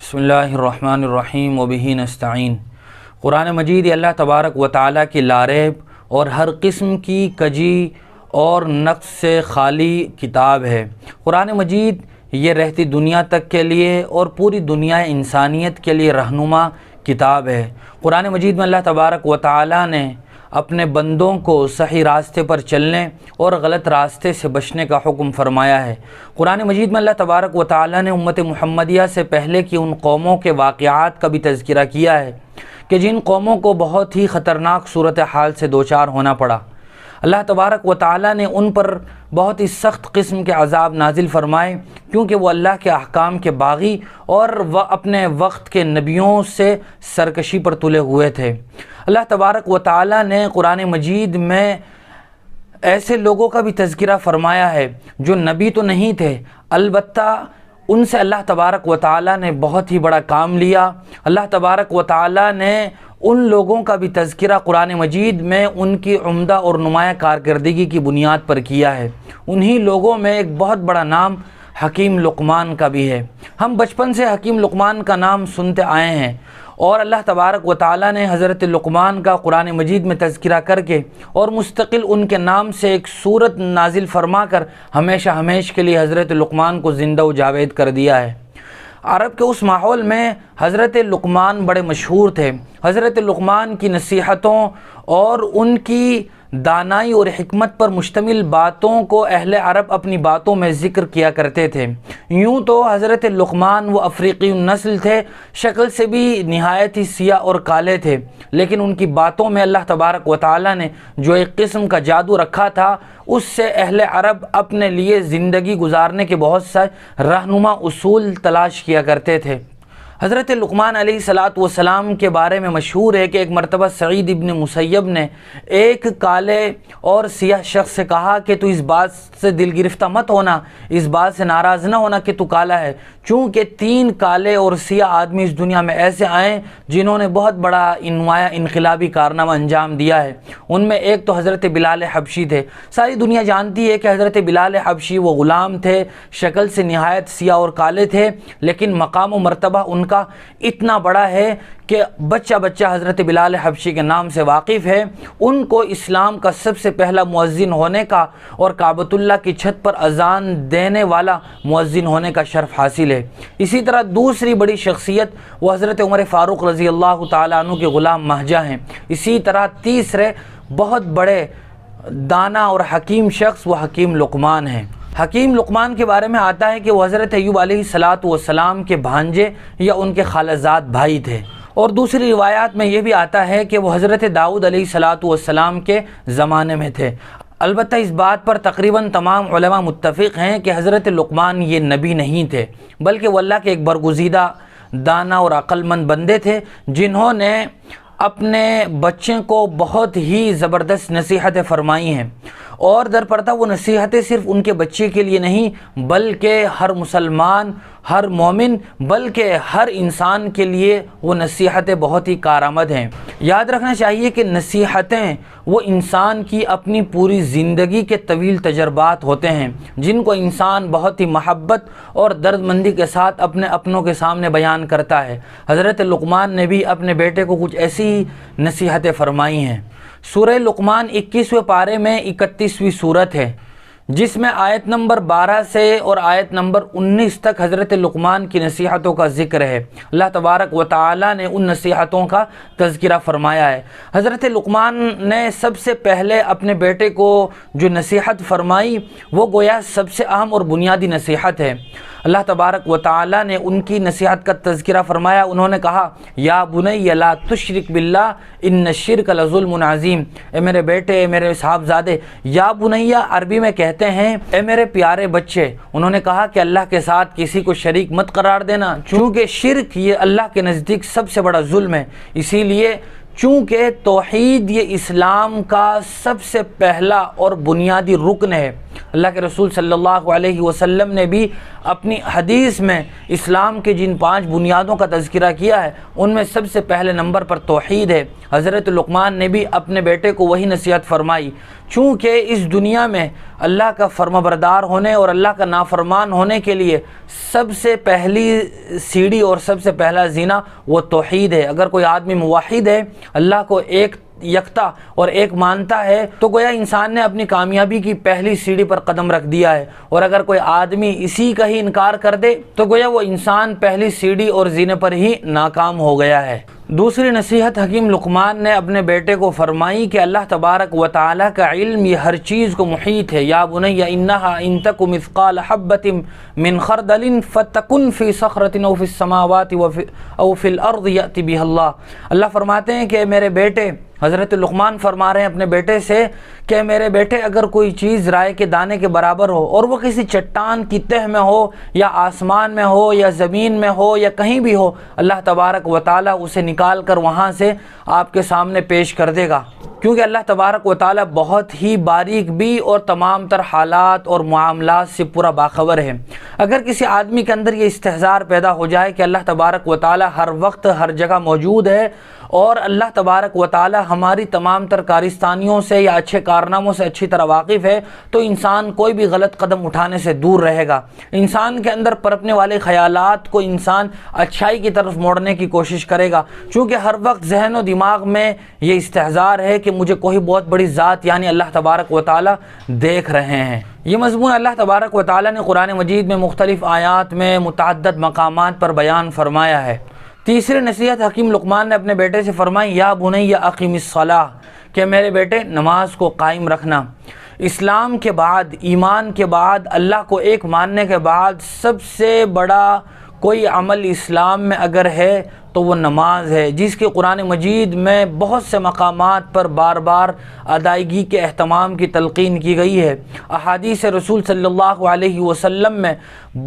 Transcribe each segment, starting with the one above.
بسم اللہ الرحمن الرحیم وبہ نستعین۔ قرآن مجید یہ اللہ تبارک و تعالیٰ کی لاریب اور ہر قسم کی کجی اور نقص سے خالی کتاب ہے۔ قرآن مجید یہ رہتی دنیا تک کے لیے اور پوری دنیا انسانیت کے لیے رہنما کتاب ہے۔ قرآن مجید میں اللہ تبارک و تعالیٰ نے اپنے بندوں کو صحیح راستے پر چلنے اور غلط راستے سے بچنے کا حکم فرمایا ہے۔ قرآن مجید میں اللہ تبارک و تعالیٰ نے امت محمدیہ سے پہلے کی ان قوموں کے واقعات کا بھی تذکرہ کیا ہے کہ جن قوموں کو بہت ہی خطرناک صورتحال سے دوچار ہونا پڑا۔ اللہ تبارک و تعالیٰ نے ان پر بہت ہی سخت قسم کے عذاب نازل فرمائے، کیونکہ وہ اللہ کے احکام کے باغی اور وہ اپنے وقت کے نبیوں سے سرکشی پر تلے ہوئے تھے۔ اللہ تبارک و تعالیٰ نے قرآن مجید میں ایسے لوگوں کا بھی تذکرہ فرمایا ہے جو نبی تو نہیں تھے، البتہ ان سے اللہ تبارک و تعالیٰ نے بہت ہی بڑا کام لیا۔ اللہ تبارک و تعالیٰ نے ان لوگوں کا بھی تذکرہ قرآن مجید میں ان کی عمدہ اور نمایاں کارکردگی کی بنیاد پر کیا ہے۔ انہی لوگوں میں ایک بہت بڑا نام حکیم لقمان کا بھی ہے۔ ہم بچپن سے حکیم لقمان کا نام سنتے آئے ہیں، اور اللہ تبارک و تعالیٰ نے حضرت لقمان کا قرآن مجید میں تذکرہ کر کے اور مستقل ان کے نام سے ایک سورت نازل فرما کر ہمیشہ ہمیش کے لیے حضرت لقمان کو زندہ و جاوید کر دیا ہے۔ عرب کے اس ماحول میں حضرت لقمان بڑے مشہور تھے۔ حضرت لقمان کی نصیحتوں اور ان کی دانائی اور حکمت پر مشتمل باتوں کو اہل عرب اپنی باتوں میں ذکر کیا کرتے تھے۔ یوں تو حضرت لقمان وہ افریقی نسل تھے، شکل سے بھی نہایت ہی سیاہ اور کالے تھے، لیکن ان کی باتوں میں اللہ تبارک و تعالیٰ نے جو ایک قسم کا جادو رکھا تھا، اس سے اہل عرب اپنے لیے زندگی گزارنے کے بہت سے رہنما اصول تلاش کیا کرتے تھے۔ حضرت لقمان علیہ السلام کے بارے میں مشہور ہے کہ ایک مرتبہ سعید ابن مسیب نے ایک کالے اور سیاہ شخص سے کہا کہ تو اس بات سے دل گرفتہ مت ہونا، اس بات سے ناراض نہ ہونا کہ تو کالا ہے، چونکہ 3 کالے اور سیاہ آدمی اس دنیا میں ایسے آئے جنہوں نے بہت بڑا نمایاں انقلابی کارنامہ انجام دیا ہے۔ ان میں ایک تو حضرت بلال حبشی تھے۔ ساری دنیا جانتی ہے کہ حضرت بلال حبشی وہ غلام تھے، شکل سے نہایت سیاہ اور کالے تھے، لیکن مقام و مرتبہ ان کا اتنا بڑا ہے کہ بچہ بچہ حضرت بلال حبشی کے نام سے واقف ہے۔ ان کو اسلام کا سب سے پہلا مؤذن ہونے کا اور کعبۃ اللہ کی چھت پر اذان دینے والا مؤذن ہونے کا شرف حاصل ہے۔ اسی طرح دوسری بڑی شخصیت وہ حضرت عمر فاروق رضی اللہ تعالیٰ عنہ کے غلام مہجہ ہیں۔ اسی طرح تیسرے بہت بڑے دانا اور حکیم شخص وہ حکیم لقمان ہیں۔ حکیم لقمان کے بارے میں آتا ہے کہ وہ حضرت ایوب علیہ السلام کے بھانجے یا ان کے خالہ زاد بھائی تھے، اور دوسری روایات میں یہ بھی آتا ہے کہ وہ حضرت داؤد علیہ السلام کے زمانے میں تھے۔ البتہ اس بات پر تقریباً تمام علماء متفق ہیں کہ حضرت لقمان یہ نبی نہیں تھے، بلکہ وہ اللہ کے ایک برگزیدہ دانا اور عقل مند بندے تھے، جنہوں نے اپنے بچے کو بہت ہی زبردست نصیحتیں فرمائی ہیں، اور در پردہ وہ نصیحتیں صرف ان کے بچے کے لیے نہیں بلکہ ہر مسلمان، ہر مومن، بلکہ ہر انسان کے لیے وہ نصیحتیں بہت ہی کارآمد ہیں۔ یاد رکھنا چاہیے کہ نصیحتیں وہ انسان کی اپنی پوری زندگی کے طویل تجربات ہوتے ہیں، جن کو انسان بہت ہی محبت اور درد مندی کے ساتھ اپنے اپنوں کے سامنے بیان کرتا ہے۔ حضرت لقمان نے بھی اپنے بیٹے کو کچھ ایسی نصیحتیں فرمائی ہیں۔ سورہ لقمان 21ویں پارے میں 31ویں سورت ہے، جس میں آیت نمبر 12 سے اور آیت نمبر 19 تک حضرت لقمان کی نصیحتوں کا ذکر ہے۔ اللہ تبارک و تعالیٰ نے ان نصیحتوں کا تذکرہ فرمایا ہے۔ حضرت لقمان نے سب سے پہلے اپنے بیٹے کو جو نصیحت فرمائی وہ گویا سب سے اہم اور بنیادی نصیحت ہے۔ اللہ تبارک و تعالیٰ نے ان کی نصیحت کا تذکرہ فرمایا۔ انہوں نے کہا، یا بنی لا تشرک باللہ ان الشرک لظلم عظیم، اے میرے بیٹے، اے میرے صاحبزادے۔ یا بنیا عربی میں کہتے ہیں اے میرے پیارے بچے۔ انہوں نے کہا کہ اللہ کے ساتھ کسی کو شریک مت قرار دینا، چونکہ شرک یہ اللہ کے نزدیک سب سے بڑا ظلم ہے۔ اسی لیے چونکہ توحید یہ اسلام کا سب سے پہلا اور بنیادی رکن ہے۔ اللہ کے رسول صلی اللہ علیہ وسلم نے بھی اپنی حدیث میں اسلام کے جن 5 بنیادوں کا تذکرہ کیا ہے، ان میں سب سے پہلے نمبر پر توحید ہے۔ حضرت لقمان نے بھی اپنے بیٹے کو وہی نصیحت فرمائی، چونکہ اس دنیا میں اللہ کا فرمانبردار ہونے اور اللہ کا نافرمان ہونے کے لیے سب سے پہلی سیڑھی اور سب سے پہلا زینہ وہ توحید ہے۔ اگر کوئی آدمی موحد ہے، اللہ کو ایک یکتا اور ایک مانتا ہے، تو گویا انسان نے اپنی کامیابی کی پہلی سیڑھی پر قدم رکھ دیا ہے، اور اگر کوئی آدمی اسی کا ہی انکار کر دے تو گویا وہ انسان پہلی سیڑھی اور زینے پر ہی ناکام ہو گیا ہے۔ دوسری نصیحت حکیم لقمان نے اپنے بیٹے کو فرمائی کہ اللہ تبارک و تعالیٰ کا علم یہ ہر چیز کو محیط ہے۔ یا بنی انہا ان تک مثقال حبۃ من خردل فتکن فی صخرۃ او فی السماوات او فی الارض یأتی بها اللہ۔ اللہ فرماتے ہیں کہ میرے بیٹے، حضرت لقمان فرما رہے ہیں اپنے بیٹے سے کہ میرے بیٹے اگر کوئی چیز رائے کے دانے کے برابر ہو اور وہ کسی چٹان کی تہ میں ہو یا آسمان میں ہو یا زمین میں ہو یا کہیں بھی ہو، اللہ تبارک و تعالیٰ اسے نکال کر وہاں سے آپ کے سامنے پیش کر دے گا، کیونکہ اللہ تبارک و تعالیٰ بہت ہی باریک بھی اور تمام تر حالات اور معاملات سے پورا باخبر ہے۔ اگر کسی آدمی کے اندر یہ استحضار پیدا ہو جائے کہ اللہ تبارک و تعالیٰ ہر وقت ہر جگہ موجود ہے اور اللہ تبارک و تعالیٰ ہماری تمام تر کارستانیوں سے یا اچھے کارناموں سے اچھی طرح واقف ہے، تو انسان کوئی بھی غلط قدم اٹھانے سے دور رہے گا۔ انسان کے اندر پرپنے والے خیالات کو انسان اچھائی کی طرف موڑنے کی کوشش کرے گا، چونکہ ہر وقت ذہن و دماغ میں یہ استحضار ہے کہ مجھے کوئی بہت بڑی ذات یعنی اللہ تبارک و تعالیٰ دیکھ رہے ہیں۔ یہ مضمون اللہ تبارک و تعالیٰ نے قرآن مجید میں مختلف آیات میں متعدد مقامات پر بیان فرمایا ہے۔ تیسری نصیحت حکیم لقمان نے اپنے بیٹے سے فرمائی، یا بنی اقیم الصلاۃ، کہ میرے بیٹے نماز کو قائم رکھنا۔ اسلام کے بعد، ایمان کے بعد، اللہ کو ایک ماننے کے بعد سب سے بڑا کوئی عمل اسلام میں اگر ہے تو وہ نماز ہے، جس کی قرآن مجید میں بہت سے مقامات پر بار بار ادائیگی کے اہتمام کی تلقین کی گئی ہے۔ احادیث رسول صلی اللہ علیہ وسلم میں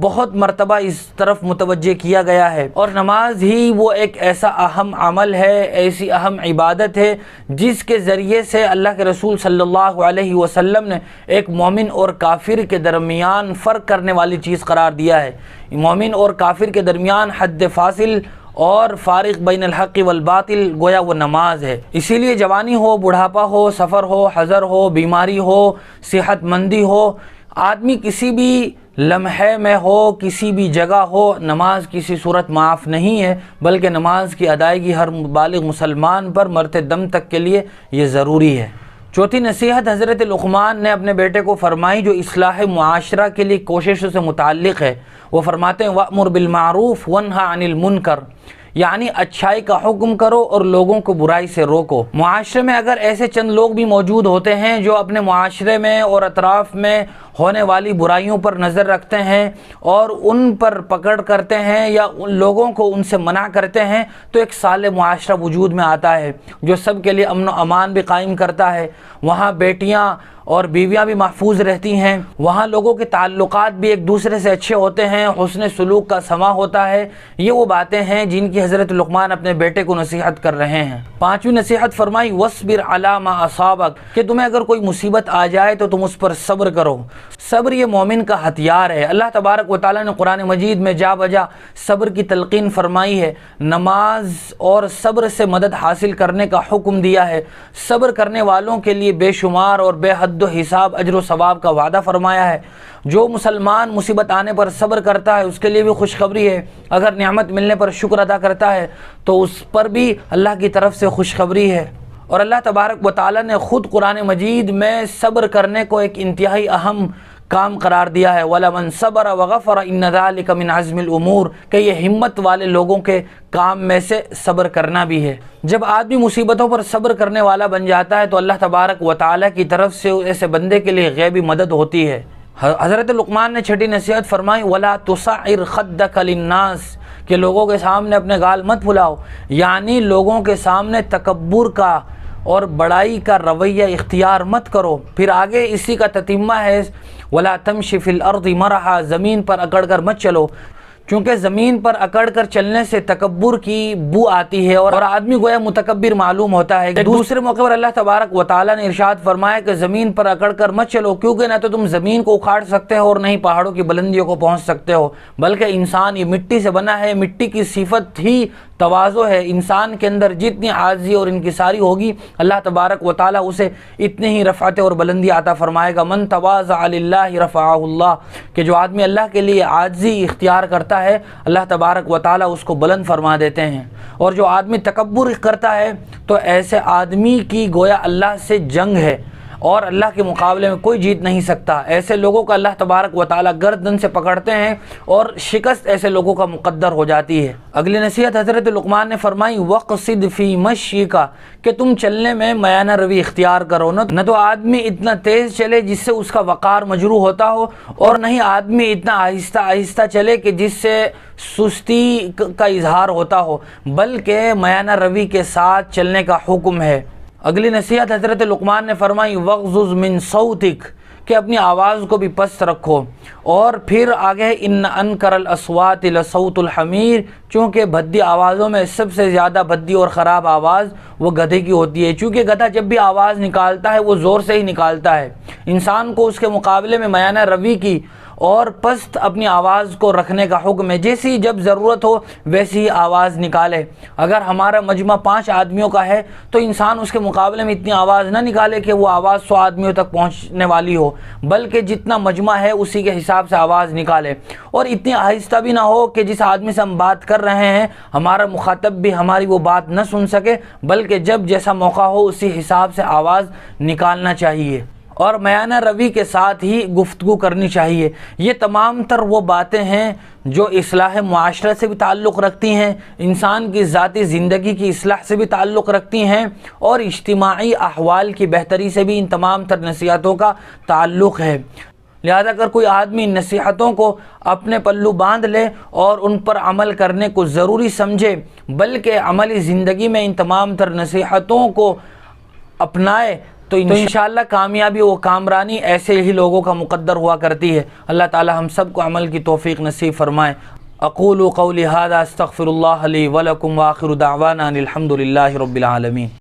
بہت مرتبہ اس طرف متوجہ کیا گیا ہے، اور نماز ہی وہ ایک ایسا اہم عمل ہے، ایسی اہم عبادت ہے جس کے ذریعے سے اللہ کے رسول صلی اللہ علیہ وسلم نے ایک مومن اور کافر کے درمیان فرق کرنے والی چیز قرار دیا ہے۔ مومن اور کافر کے درمیان حد فاصل اور فارق بین الحق والباطل گویا وہ نماز ہے۔ اسی لیے جوانی ہو، بڑھاپا ہو، سفر ہو، حضر ہو، بیماری ہو، صحت مندی ہو، آدمی کسی بھی لمحے میں ہو، کسی بھی جگہ ہو، نماز کسی صورت معاف نہیں ہے، بلکہ نماز کی ادائیگی ہر بالغ مسلمان پر مرتے دم تک کے لیے یہ ضروری ہے۔ چوتھی نصیحت حضرت لقمان نے اپنے بیٹے کو فرمائی جو اصلاح معاشرہ کے لیے کوششوں سے متعلق ہے۔ وہ فرماتے ہیں وَأْمُرْ بِالْمَعْرُوفِ وَانْهَ عَنِ الْمُنْكَرِ، یعنی اچھائی کا حکم کرو اور لوگوں کو برائی سے روکو۔ معاشرے میں اگر ایسے چند لوگ بھی موجود ہوتے ہیں جو اپنے معاشرے میں اور اطراف میں ہونے والی برائیوں پر نظر رکھتے ہیں اور ان پر پکڑ کرتے ہیں یا ان لوگوں کو ان سے منع کرتے ہیں، تو ایک صالح معاشرہ وجود میں آتا ہے جو سب کے لیے امن و امان بھی قائم کرتا ہے۔ وہاں بیٹیاں اور بیویاں بھی محفوظ رہتی ہیں، وہاں لوگوں کے تعلقات بھی ایک دوسرے سے اچھے ہوتے ہیں، حسن سلوک کا سما ہوتا ہے۔ یہ وہ باتیں ہیں جن کی حضرت لقمان اپنے بیٹے کو نصیحت کر رہے ہیں۔ پانچویں نصیحت فرمائی وَاصْبِرْ عَلَىٰ مَا أَصَابَكَ، کہ تمہیں اگر کوئی مصیبت آ جائے تو تم اس پر صبر کرو۔ صبر یہ مومن کا ہتھیار ہے۔ اللہ تبارک و تعالیٰ نے قرآن مجید میں جا بجا صبر کی تلقین فرمائی ہے، نماز اور صبر سے مدد حاصل کرنے کا حکم دیا ہے، صبر کرنے والوں کے لیے بے شمار اور بے حد و حساب اجر و ثواب کا وعدہ فرمایا ہے۔ جو مسلمان مصیبت آنے پر صبر کرتا ہے اس کے لیے بھی خوشخبری ہے، اگر نعمت ملنے پر شکر ادا کرتا ہے تو اس پر بھی اللہ کی طرف سے خوشخبری ہے۔ اور اللہ تبارک و تعالیٰ نے خود قرآن مجید میں صبر کرنے کو ایک انتہائی اہم کام قرار دیا ہے، وَلَمَنْ صَبَرَ وَغَفَرَ إِنَّ ذَلِكَ مِنْ عَزْمِ الْأُمُورِ، کہ یہ ہمت والے لوگوں کے کام میں سے صبر کرنا بھی ہے۔ جب آدمی مصیبتوں پر صبر کرنے والا بن جاتا ہے تو اللہ تبارک و تعالیٰ کی طرف سے ایسے بندے کے لیے غیبی مدد ہوتی ہے۔ حضرت لقمان نے چھٹی نصیحت فرمائی وَلَا تُصَعِّرْ خَدَّكَ لِلنَّاسِ، کہ لوگوں کے سامنے اپنے گال مت پھلاؤ، یعنی لوگوں کے سامنے تکبر کا اور بڑائی کا رویہ اختیار مت کرو۔ پھر آگے اسی کا تتمہ ہے وَلَا تَمْشِ فِي الْأَرْضِ مَرَحًا، زمین پر اکڑ کر مت چلو، کیونکہ زمین پر اکڑ کر چلنے سے تکبر کی بو آتی ہے اور آدمی گویا متکبر معلوم ہوتا ہے۔ دوسرے موقع پر اللہ تبارک و تعالیٰ نے ارشاد فرمایا کہ زمین پر اکڑ کر مت چلو، کیونکہ نہ تو تم زمین کو اکھاڑ سکتے ہو اور نہ ہی پہاڑوں کی بلندیوں کو پہنچ سکتے ہو، بلکہ انسان یہ مٹی سے بنا ہے، مٹی کی صفت ہی تواضع ہے، انسان کے اندر جتنی عاجزی اور انکساری ہوگی اللہ تبارک و تعالیٰ اسے اتنی ہی رفعت اور بلندی عطا فرمائے گا۔ من تواضع للہ رفعہ اللہ، کہ جو آدمی اللہ کے لیے عاجزی اختیار کرتا ہے اللہ تبارک و تعالیٰ اس کو بلند فرما دیتے ہیں، اور جو آدمی تکبر کرتا ہے تو ایسے آدمی کی گویا اللہ سے جنگ ہے اور اللہ کے مقابلے میں کوئی جیت نہیں سکتا۔ ایسے لوگوں کا اللہ تبارک و تعالیٰ گردن سے پکڑتے ہیں اور شکست ایسے لوگوں کا مقدر ہو جاتی ہے۔ اگلی نصیحت حضرت لقمان نے فرمائی وقصد فی مشیک، کہ تم چلنے میں میانہ روی اختیار کرو، نہ تو آدمی اتنا تیز چلے جس سے اس کا وقار مجروح ہوتا ہو، اور نہ ہی آدمی اتنا آہستہ آہستہ چلے کہ جس سے سستی کا اظہار ہوتا ہو، بلکہ میانہ روی کے ساتھ چلنے کا حکم ہے۔ اگلی نصیحت حضرت لقمان نے فرمائی وغضض من صوتک، کہ اپنی آواز کو بھی پست رکھو، اور پھر آگے ان انکر الاصوات لصوت الحمیر، چونکہ بھدی آوازوں میں سب سے زیادہ بھدی اور خراب آواز وہ گدھے کی ہوتی ہے، چونکہ گدھا جب بھی آواز نکالتا ہے وہ زور سے ہی نکالتا ہے۔ انسان کو اس کے مقابلے میں میانہ روی کی اور پست اپنی آواز کو رکھنے کا حکم ہے، جیسی جب ضرورت ہو ویسی ہی آواز نکالے۔ اگر ہمارا مجمع 5 آدمیوں کا ہے تو انسان اس کے مقابلے میں اتنی آواز نہ نکالے کہ وہ آواز 100 آدمیوں تک پہنچنے والی ہو، بلکہ جتنا مجمع ہے اسی کے حساب سے آواز نکالے، اور اتنی آہستہ بھی نہ ہو کہ جس آدمی سے ہم بات کر رہے ہیں ہمارا مخاطب بھی ہماری وہ بات نہ سن سکے، بلکہ جب جیسا موقع ہو اسی حساب سے آواز نکالنا چاہیے، اور میانہ روی کے ساتھ ہی گفتگو کرنی چاہیے۔ یہ تمام تر وہ باتیں ہیں جو اصلاح معاشرہ سے بھی تعلق رکھتی ہیں، انسان کی ذاتی زندگی کی اصلاح سے بھی تعلق رکھتی ہیں، اور اجتماعی احوال کی بہتری سے بھی ان تمام تر نصیحتوں کا تعلق ہے۔ لہذا اگر کوئی آدمی نصیحتوں کو اپنے پلو باندھ لے اور ان پر عمل کرنے کو ضروری سمجھے، بلکہ عملی زندگی میں ان تمام تر نصیحتوں کو اپنائے، تو انشاءاللہ کامیابی و کامرانی ایسے ہی لوگوں کا مقدر ہوا کرتی ہے۔ اللہ تعالی ہم سب کو عمل کی توفیق نصیب فرمائے۔ اقول قولی ھذا استغفر اللہ لی ولکم وآخر دعوانا ان الحمد للہ رب العالمین۔